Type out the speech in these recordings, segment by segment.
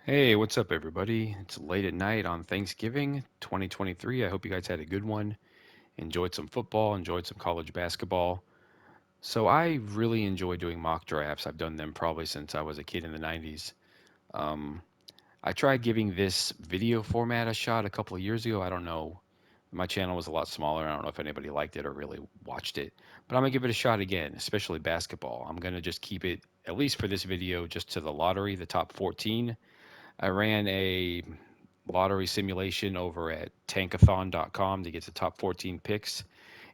Hey, what's up, everybody? It's late at night on Thanksgiving 2023. I hope you guys had a good one. Enjoyed some football, enjoyed some college basketball. So, I really enjoy doing mock drafts. I've done them probably since I was a kid in the 90s. Um, I tried giving this video format a shot a couple of years ago. I don't know. My channel was a lot smaller. I don't know if anybody liked it or really watched it, but I'm going to give it a shot again, especially basketball. I'm going to just keep it, at least for this video, just to the lottery, the top 14. I ran a lottery simulation over at tankathon.com to get the top 14 picks.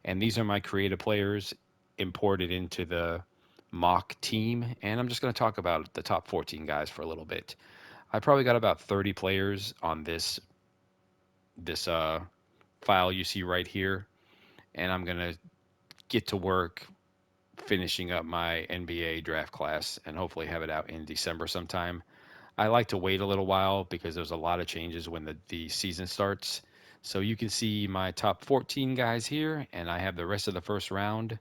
And these are my creative players imported into the mock team. And I'm just going to talk about the top 14 guys for a little bit. I probably got about 30 players on this file you see right here. And I'm going to get to work finishing up my NBA draft class and hopefully have it out in December sometime. I like to wait a little while because there's a lot of changes when the season starts. So you can see my top 14 guys here, and I have the rest of the first round,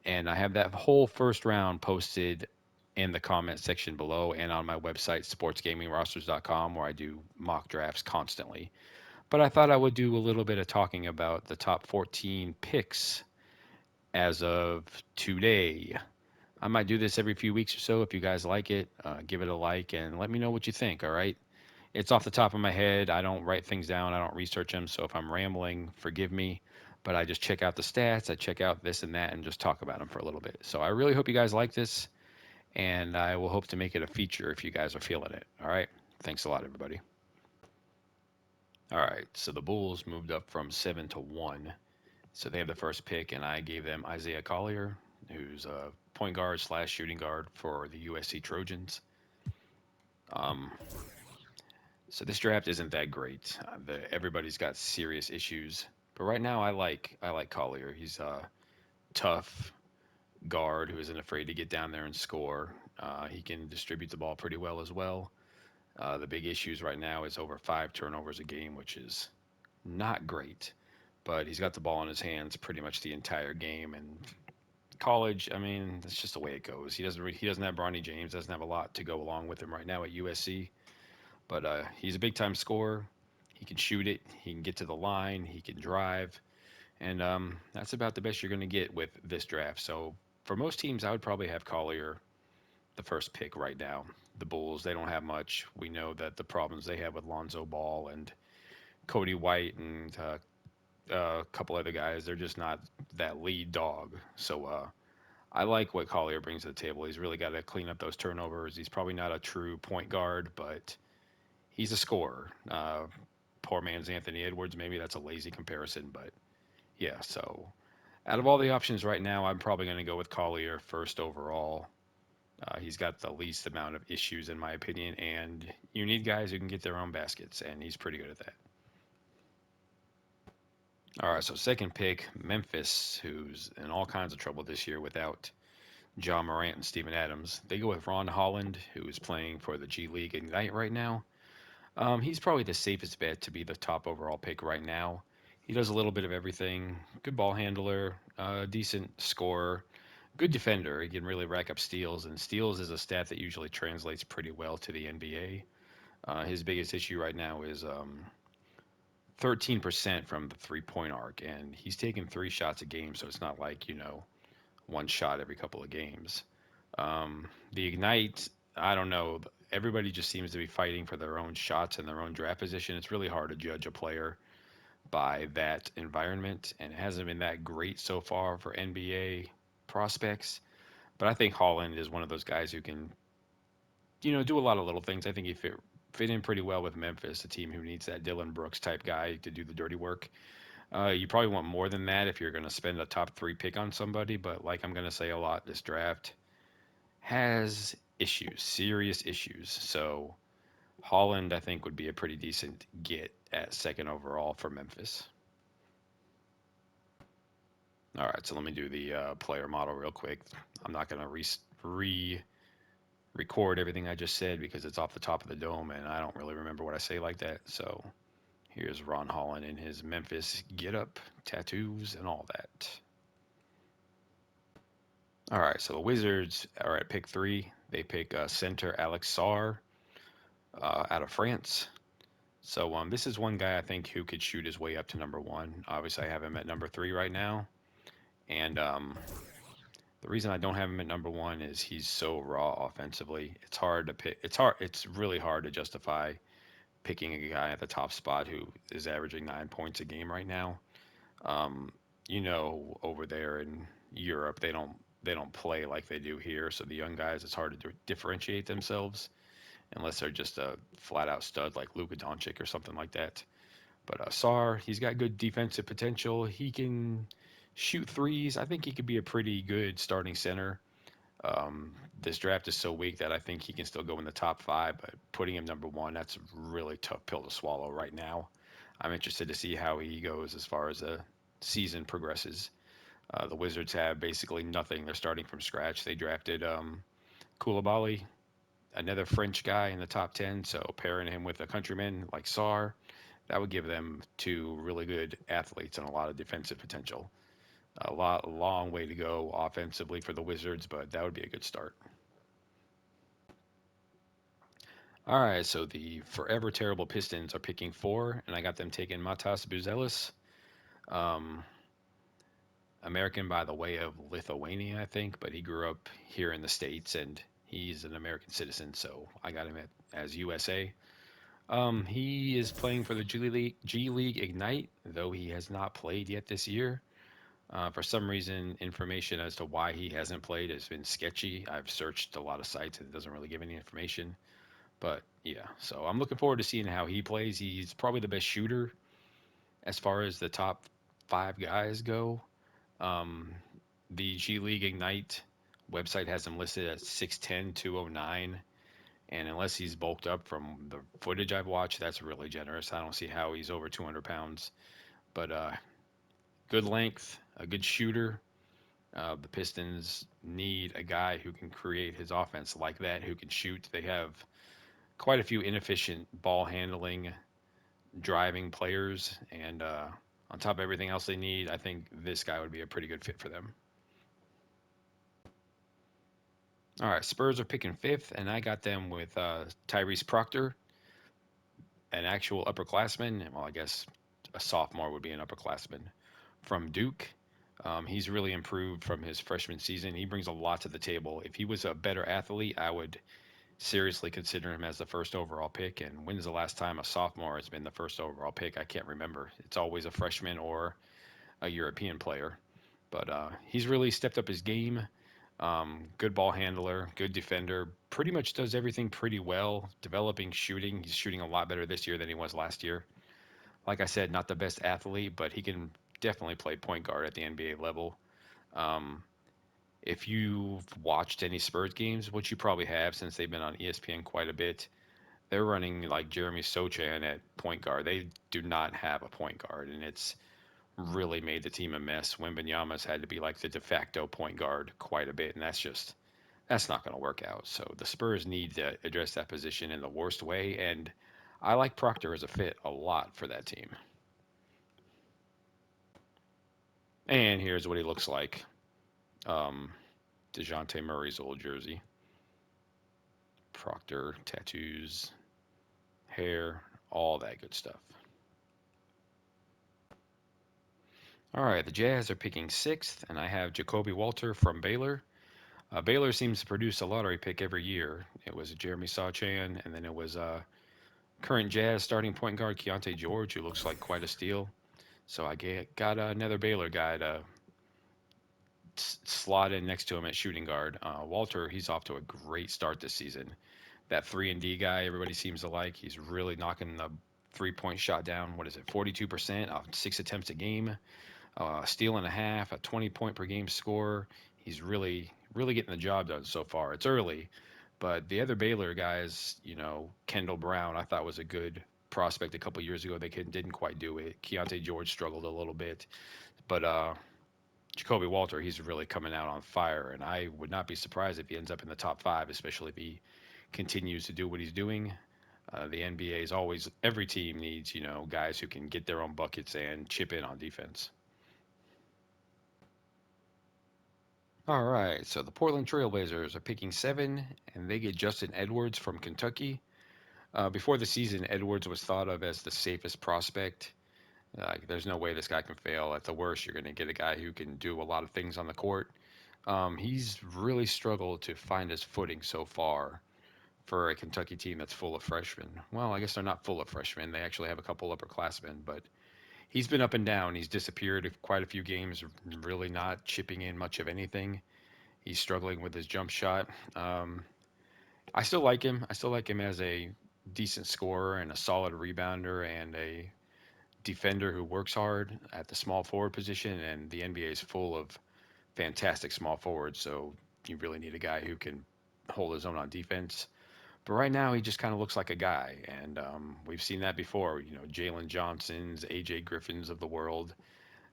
and I have that whole first round posted in the comment section below and on my website, sportsgamingrosters.com, where I do mock drafts constantly. But I thought I would do a little bit of talking about the top 14 picks as of today. I might do this every few weeks or so. If you guys like it, give it a like and let me know what you think, all right? It's off the top of my head. I don't write things down. I don't research them. So if I'm rambling, forgive me. But I just check out the stats. I check out this and that and just talk about them for a little bit. So I really hope you guys like this. And I will hope to make it a feature if you guys are feeling it. All right. Thanks a lot, everybody. All right. So the Bulls moved up from 7 to 1. So they have the first pick, and I gave them Isaiah Collier, who's a point guard slash shooting guard for the USC Trojans. Um, So this draft isn't that great. Everybody's got serious issues, but right now I like Collier. He's a tough guard who isn't afraid to get down there and score. He can distribute the ball pretty well as well. The big issues right now is over 5 turnovers a game, which is not great. But he's got the ball in his hands pretty much the entire game. And college, I mean, that's just the way it goes. He doesn't have Bronny James, doesn't have a lot to go along with him right now at USC. But he's a big time scorer. He can shoot it. He can get to the line. He can drive, and that's about the best you're going to get with this draft. So for most teams, I would probably have Collier the first pick right now. The Bulls, they don't have much. We know that the problems they have with Lonzo Ball and Cody White and a couple other guys, they're just not that lead dog. So I like what Collier brings to the table. He's really got to clean up those turnovers. He's probably not a true point guard, but he's a scorer. Poor man's Anthony Edwards. Maybe that's a lazy comparison, but yeah. So out of all the options right now, I'm probably going to go with Collier first overall. He's got the least amount of issues, in my opinion, and you need guys who can get their own baskets, and he's pretty good at that. All right, so second pick, Memphis, who's in all kinds of trouble this year without John Morant and Steven Adams. They go with Ron Holland, who is playing for the G League Ignite right now. He's probably the safest bet to be the top overall pick right now. He does a little bit of everything. Good ball handler, decent scorer, good defender. He can really rack up steals, and steals is a stat that usually translates pretty well to the NBA. His biggest issue right now is 13% from the 3 point arc, and he's taking 3 shots a game, so it's not like, one shot every couple of games. The Ignite, I don't know. Everybody just seems to be fighting for their own shots and their own draft position. It's really hard to judge a player by that environment, and it hasn't been that great so far for NBA prospects. But I think Holland is one of those guys who can, do a lot of little things. I think he fit in pretty well with Memphis, a team who needs that Dylan Brooks type guy to do the dirty work. You probably want more than that if you're going to spend a top 3 pick on somebody. But like I'm going to say a lot, this draft has issues, serious issues. So Holland, I think, would be a pretty decent get at second overall for Memphis. All right, so let me do the player model real quick. I'm not going to record everything I just said because it's off the top of the dome and I don't really remember what I say like that. So here's Ron Holland in his Memphis get up, tattoos, and all that. All right, so the Wizards are at pick 3. They pick center Alex Sarr. out of France. So this is one guy I think who could shoot his way up to number one. Obviously, I have him at number three right now, and the reason I don't have him at number one is he's so raw offensively. It's hard to pick. It's hard. It's really hard to justify picking a guy at the top spot who is averaging 9 points a game right now. Um, over there in Europe, they don't play like they do here. So the young guys, it's hard to differentiate themselves unless they're just a flat out stud like Luka Doncic or something like that. But Sar, he's got good defensive potential. He can shoot threes. I think he could be a pretty good starting center. This draft is so weak that I think he can still go in the top five, but putting him number one, that's a really tough pill to swallow right now. I'm interested to see how he goes as far as the season progresses. The Wizards have basically nothing. They're starting from scratch. They drafted Koulibaly, another French guy in the top 10, so pairing him with a countryman like Sar, that would give them two really good athletes and a lot of defensive potential. A long way to go offensively for the Wizards, but that would be a good start. All right, so the forever terrible Pistons are picking four, and I got them taking Matas Buzelis, um, American by the way of Lithuania, I think, but he grew up here in the States, and he's an American citizen, so I got him as USA. He is playing for the G League Ignite, though he has not played yet this year. For some reason, information as to why he hasn't played has been sketchy. I've searched a lot of sites and it doesn't really give any information. But yeah, so I'm looking forward to seeing how he plays. He's probably the best shooter as far as the top five guys go. Um, the G League Ignite website has him listed at 6'10", 209. And unless he's bulked up from the footage I've watched, that's really generous. I don't see how he's over 200 pounds. But good length, a good shooter. The Pistons need a guy who can create his offense like that, who can shoot. They have quite a few inefficient ball handling, driving players, and on top of everything else they need, I think this guy would be a pretty good fit for them. All right, Spurs are picking fifth, and I got them with Tyrese Proctor, an actual upperclassman. Well, I guess a sophomore would be an upperclassman from Duke. He's really improved from his freshman season. He brings a lot to the table. If he was a better athlete, I would seriously consider him as the first overall pick. And when's the last time a sophomore has been the first overall pick? I can't remember. It's always a freshman or a European player. But he's really stepped up his game. Good ball handler, good defender, pretty much does everything pretty well. Developing shooting. He's shooting a lot better this year than he was last year. Like I said, not the best athlete, but he can definitely play point guard at the NBA level. Um, if you've watched any Spurs games, which you probably have since they've been on ESPN quite a bit, they're running like Jeremy Sochan at point guard. They do not have a point guard, and it's really made the team a mess. Wembanyama's had to be like the de facto point guard quite a bit, and that's not going to work out. So the Spurs need to address that position in the worst way, and I like Proctor as a fit a lot for that team. And here's what he looks like. Um, DeJounte Murray's old jersey. Proctor, tattoos, hair, all that good stuff. All right, the Jazz are picking sixth, and I have Jacoby Walter from Baylor. Baylor seems to produce a lottery pick every year. It was Jeremy Sochan, and then it was current Jazz starting point guard Keontae George, who looks like quite a steal. So got another Baylor guy to slot in next to him at shooting guard. Walter, he's off to a great start this season. That 3-and-D guy everybody seems to like. He's really knocking the 3-point shot down. What is it, 42% off 6 attempts a game, steal and a half, a 20-point per game score. He's really getting the job done so far. It's early, but the other Baylor guys, Kendall Brown, I thought was a good prospect a couple years ago. They didn't quite do it. Keontae George struggled a little bit, but Jacoby Walter, he's really coming out on fire, and I would not be surprised if he ends up in the top five, especially if he continues to do what he's doing. The NBA is always every team needs guys who can get their own buckets and chip in on defense. All right, so the Portland Trailblazers are picking seven, and they get Justin Edwards from Kentucky. Before the season, Edwards was thought of as the safest prospect. There's no way this guy can fail. At the worst, you're going to get a guy who can do a lot of things on the court. He's really struggled to find his footing so far for a Kentucky team that's full of freshmen. Well, I guess they're not full of freshmen. They actually have a couple upperclassmen, but he's been up and down. He's disappeared quite a few games, really not chipping in much of anything. He's struggling with his jump shot. Um, I still like him. I still like him as a decent scorer and a solid rebounder and a defender who works hard at the small forward position. And the NBA is full of fantastic small forwards, so you really need a guy who can hold his own on defense. But right now, he just kind of looks like a guy, and we've seen that before. You know, Jalen Johnsons, AJ Griffins of the world,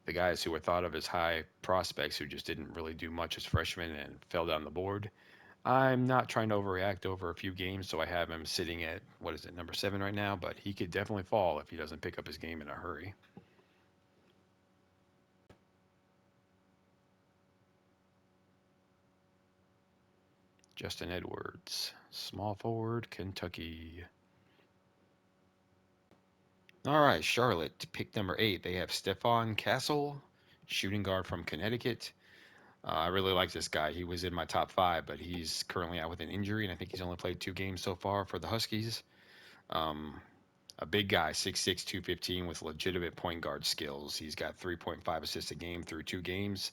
the guys who were thought of as high prospects who just didn't really do much as freshmen and fell down the board. I'm not trying to overreact over a few games, so I have him sitting at what is it, number 7 right now. But he could definitely fall if he doesn't pick up his game in a hurry. Justin Edwards, small forward, Kentucky. All right, Charlotte, pick number 8. They have Stephon Castle, shooting guard from Connecticut. I really like this guy. He was in my top 5, but he's currently out with an injury, and I think he's only played 2 games so far for the Huskies. Um, a big guy, 6'6", 215, with legitimate point guard skills. He's got 3.5 assists a game through 2 games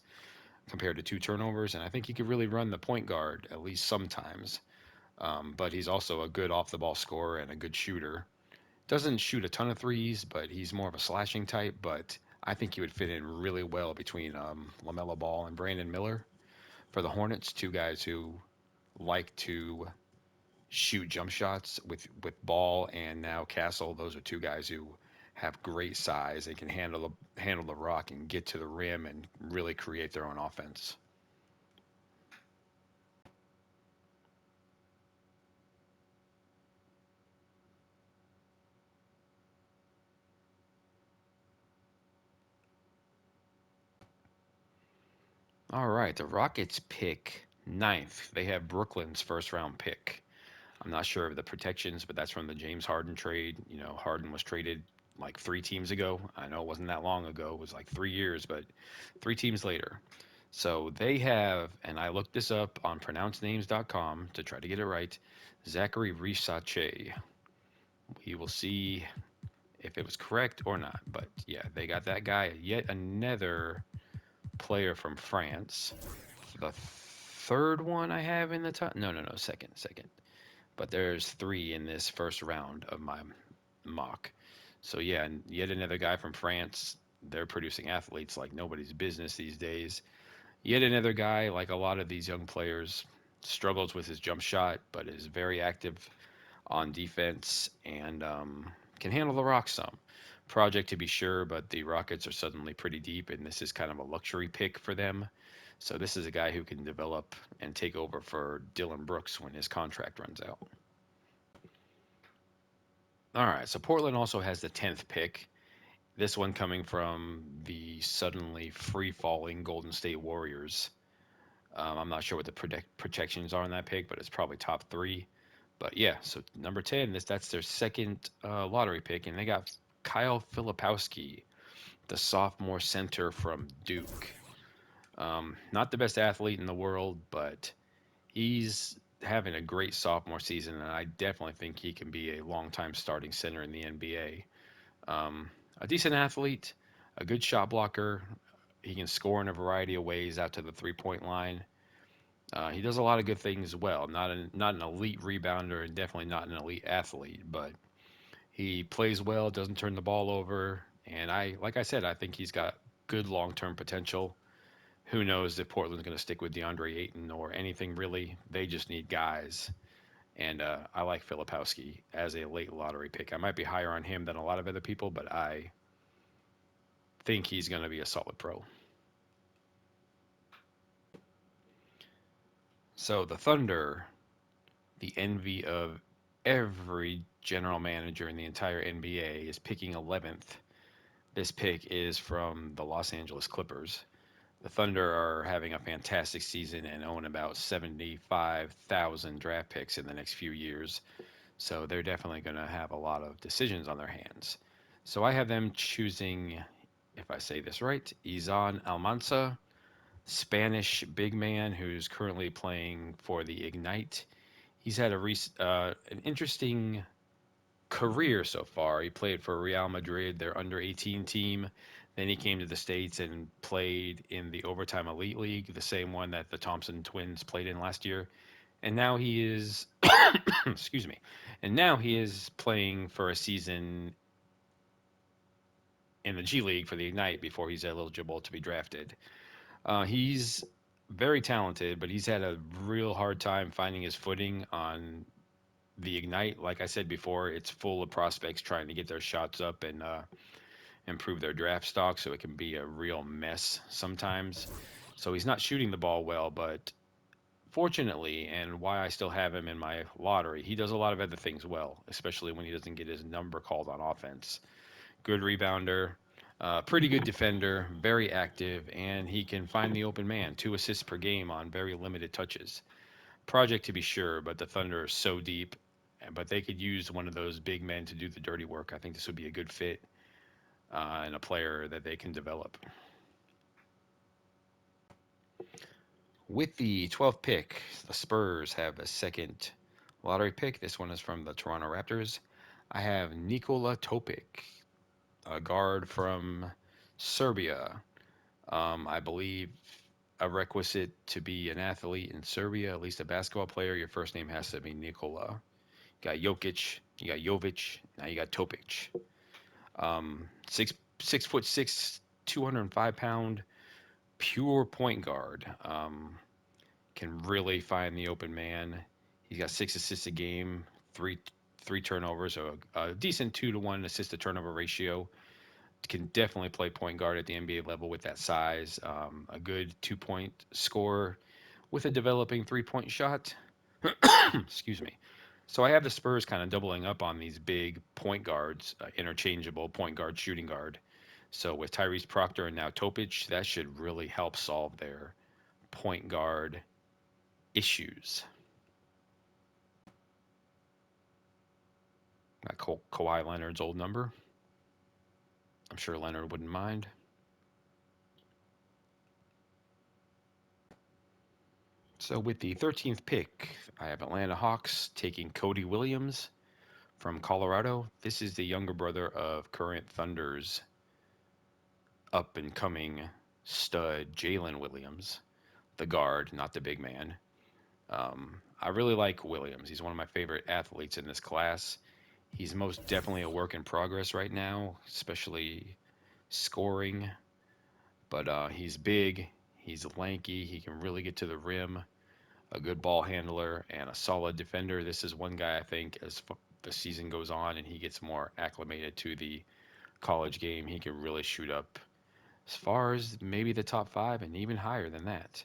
compared to 2 turnovers, and I think he could really run the point guard at least sometimes. But he's also a good off the ball scorer and a good shooter. Doesn't shoot a ton of threes, but he's more of a slashing type. But I think he would fit in really well between LaMelo Ball and Brandon Miller for the Hornets, 2 guys who like to shoot jump shots with Ball and now Castle. Those are 2 guys who have great size. They can handle the rock and get to the rim and really create their own offense. All right, the Rockets pick ninth. They have Brooklyn's first round pick. I'm not sure of the protections, but that's from the James Harden trade. You know, Harden was traded like 3 teams ago. I know it wasn't that long ago. It was like 3 years, but 3 teams later. So they have, and I looked this up on pronouncednames.com to try to get it right, Zachary Risache. We will see if it was correct or not. But yeah, they got that guy, yet another player from France. The third one I have in the top. No, no, no, second. But there's 3 in this first round of my mock. So yeah, and yet another guy from France. They're producing athletes like nobody's business these days. Yet another guy, like a lot of these young players, struggles with his jump shot, but is very active on defense and can handle the rock some. Project to be sure, but the Rockets are suddenly pretty deep, and this is kind of a luxury pick for them. So this is a guy who can develop and take over for Dylan Brooks when his contract runs out. All right, so Portland also has the 10th pick. This one coming from the suddenly free falling Golden State Warriors. I'm not sure what the protections are on that pick, but it's probably top 3. But yeah, so number 10, that's their second lottery pick, and they got Kyle Filipowski, the sophomore center from Duke. Not the best athlete in the world, but he's having a great sophomore season, and I definitely think he can be a long-time starting center in the NBA. A decent athlete, a good shot blocker. He can score in a variety of ways out to the three-point line. He does a lot of good things well. Not an elite rebounder and definitely not an elite athlete, but he plays well, doesn't turn the ball over, and like I said, I think he's got good long-term potential. Who knows if Portland's going to stick with DeAndre Ayton or anything really? They just need guys, and I like Filipowski as a late lottery pick. I might be higher on him than a lot of other people, but I think he's going to be a solid pro. So the Thunder, the envy of every general manager in the entire NBA, is picking 11th. This pick is from the Los Angeles Clippers. The Thunder are having a fantastic season and own about 75,000 draft picks in the next few years. So they're definitely going to have a lot of decisions on their hands. So I have them choosing, if I say this right, Izan Almansa, Spanish big man who's currently playing for the Ignite. He's had an interesting career so far. He played for Real Madrid, their under 18 team. Then he came to the States and played in the Overtime Elite League, the same one that the Thompson twins played in last year. And now he is, excuse me, and now he is playing for a season in the G League for the Ignite before he's eligible to be drafted. He's very talented, but he's had a real hard time finding his footing on the Ignite. Like I said before, it's full of prospects trying to get their shots up and improve their draft stock, so it can be a real mess sometimes. So he's not shooting the ball well, but fortunately, and why I still have him in my lottery, he does a lot of other things well, especially when he doesn't get his number called on offense. Good rebounder, pretty good defender, very active, and he can find the open man. 2 assists per game on very limited touches. Project to be sure, but the Thunder are so deep. But they could use one of those big men to do the dirty work. I think this would be a good fit and a player that they can develop. With the 12th pick, the Spurs have a second lottery pick. This one is from the Toronto Raptors. I have Nikola Topic, a guard from Serbia. I believe a requisite to be an athlete in Serbia, at least a basketball player, your first name has to be Nikola. You got Jokic, you got Jovic, now you got Topic. Six foot six, 205 pound, pure point guard. Can really find the open man. He's got 6 assists a game, three turnovers, so a decent 2-to-1 assist to turnover ratio. Can definitely play point guard at the NBA level with that size. A good 2 point scorer with a developing 3 point shot. Excuse me. So I have the Spurs kind of doubling up on these big point guards, interchangeable point guard, shooting guard. So with Tyrese Proctor and now Topic, that should really help solve their point guard issues. Got Kawhi Leonard's old number. I'm sure Leonard wouldn't mind. So with the 13th pick, I have Atlanta Hawks taking Cody Williams from Colorado. This is the younger brother of current Thunder's up and coming stud Jalen Williams, the guard, not the big man. I really like Williams. He's one of my favorite athletes in this class. He's most definitely a work in progress right now, especially scoring. But he's big, he's lanky, he can really get to the rim, a good ball handler, and a solid defender. This is one guy I think as the season goes on and he gets more acclimated to the college game, he can really shoot up as far as maybe the top five and even higher than that.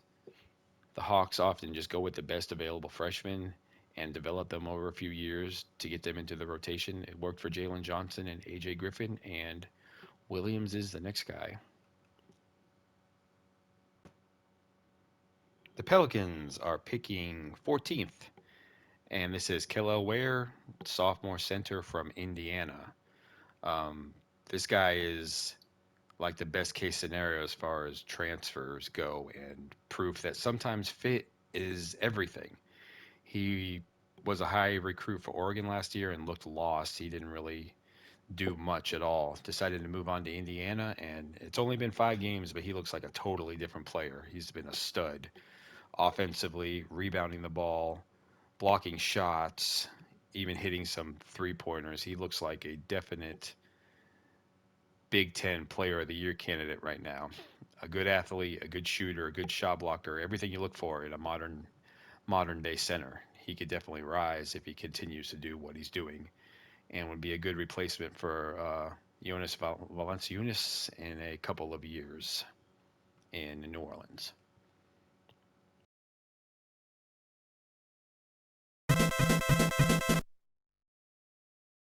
The Hawks often just go with the best available freshmen and develop them over a few years to get them into the rotation. It worked for Jalen Johnson and AJ Griffin, and Williams is the next guy. The Pelicans are picking 14th, and this is Kel'el Ware, sophomore center from Indiana. This guy is like the best case scenario as far as transfers go, and proof that sometimes fit is everything. He was a high recruit for Oregon last year and looked lost. He didn't really do much at all. Decided to move on to Indiana, and it's only been 5 games, but he looks like a totally different player. He's been a stud offensively, rebounding the ball, blocking shots, even hitting some 3 pointers. He looks like a definite Big Ten Player of the Year candidate right now. A good athlete, a good shooter, a good shot blocker, everything you look for in a modern day center. He could definitely rise if he continues to do what he's doing, and would be a good replacement for Jonas Valanciunas in a couple of years in New Orleans.